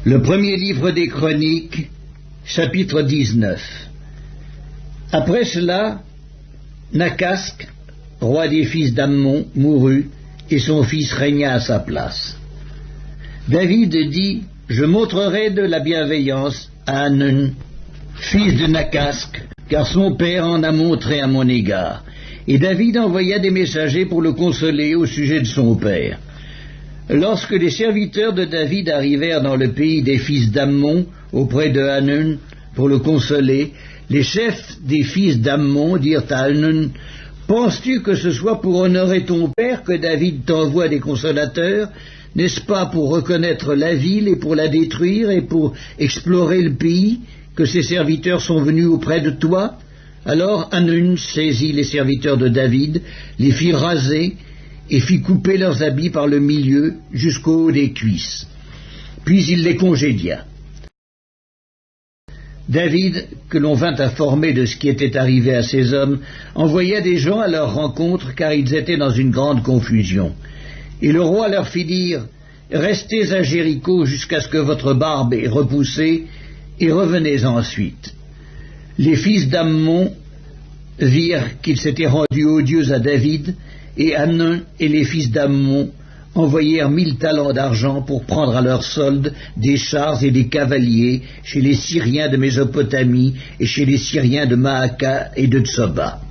Le premier livre des Chroniques, chapitre 19. Après cela, Nakasc, roi des fils d'Ammon, mourut, et son fils régna à sa place. David dit, « Je montrerai de la bienveillance à Hanun, fils de Nakasc, car son père en a montré à mon égard. » Et David envoya des messagers pour le consoler au sujet de son père. Lorsque les serviteurs de David arrivèrent dans le pays des fils d'Ammon, auprès de Hanun, pour le consoler, les chefs des fils d'Ammon dirent à Hanun, « Penses-tu que ce soit pour honorer ton père que David t'envoie des consolateurs? N'est-ce pas pour reconnaître la ville et pour la détruire et pour explorer le pays que ces serviteurs sont venus auprès de toi ?» Alors Hanun saisit les serviteurs de David, les fit raser et fit couper leurs habits par le milieu jusqu'au haut des cuisses. Puis il les congédia. David, que l'on vint informer de ce qui était arrivé à ces hommes, envoya des gens à leur rencontre car ils étaient dans une grande confusion. Et le roi leur fit dire, « Restez à Jéricho jusqu'à ce que votre barbe ait repoussé et revenez ensuite. » Les fils d'Ammon virent qu'ils s'étaient rendus odieux à David, et Hanun et les fils d'Ammon envoyèrent 1000 talents d'argent pour prendre à leur solde des chars et des cavaliers chez les Syriens de Mésopotamie et chez les Syriens de Maaka et de Tsoba.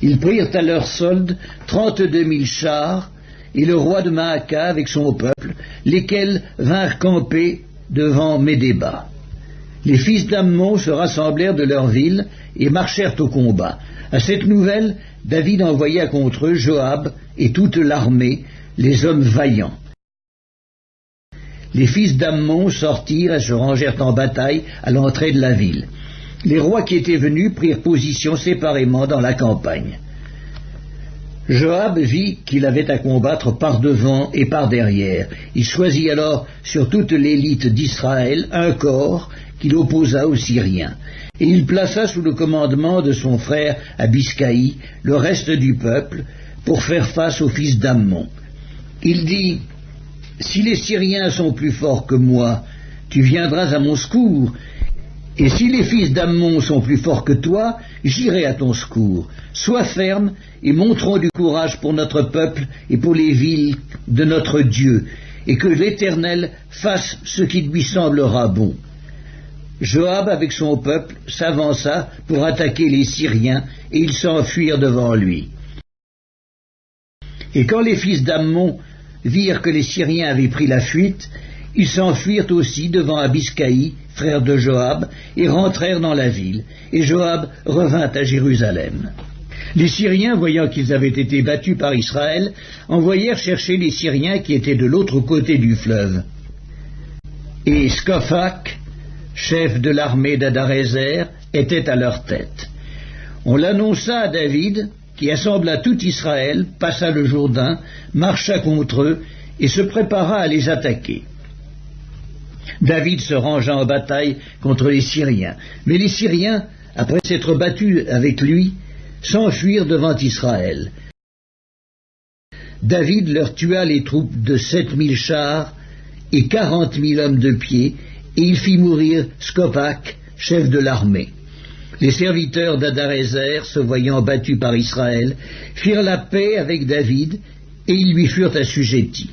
Ils prirent à leur solde 32 000 chars et le roi de Maaka avec son peuple, lesquels vinrent camper devant Médéba. Les fils d'Ammon se rassemblèrent de leur ville et marchèrent au combat. À cette nouvelle, David envoya contre eux Joab et toute l'armée, les hommes vaillants. Les fils d'Ammon sortirent et se rangèrent en bataille à l'entrée de la ville. Les rois qui étaient venus prirent position séparément dans la campagne. Joab vit qu'il avait à combattre par devant et par derrière. Il choisit alors sur toute l'élite d'Israël un corps qu'il opposa aux Syriens. Et il plaça sous le commandement de son frère Abiscaï le reste du peuple pour faire face aux fils d'Ammon. Il dit, « Si les Syriens sont plus forts que moi, tu viendras à mon secours, et si les fils d'Ammon sont plus forts que toi, j'irai à ton secours. Sois ferme et montrons du courage pour notre peuple et pour les villes de notre Dieu, et que l'Éternel fasse ce qui lui semblera bon. » Joab, avec son peuple, s'avança pour attaquer les Syriens, et ils s'enfuirent devant lui. Et quand les fils d'Ammon virent que les Syriens avaient pris la fuite, ils s'enfuirent aussi devant Abiscaï, frère de Joab, et rentrèrent dans la ville, et Joab revint à Jérusalem. Les Syriens, voyant qu'ils avaient été battus par Israël, envoyèrent chercher les Syriens qui étaient de l'autre côté du fleuve. Et Scophak, chef de l'armée d'Adarézer, était à leur tête. On l'annonça à David, qui assembla tout Israël, passa le Jourdain, marcha contre eux, et se prépara à les attaquer. David se rangea en bataille contre les Syriens, mais les Syriens, après s'être battus avec lui, s'enfuirent devant Israël. David leur tua les troupes de 7000 chars et 40 000 hommes de pied, et il fit mourir Scophak, chef de l'armée. Les serviteurs d'Adarézer, se voyant battus par Israël, firent la paix avec David, et ils lui furent assujettis.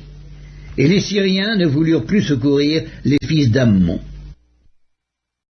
Et les Syriens ne voulurent plus secourir les fils d'Ammon.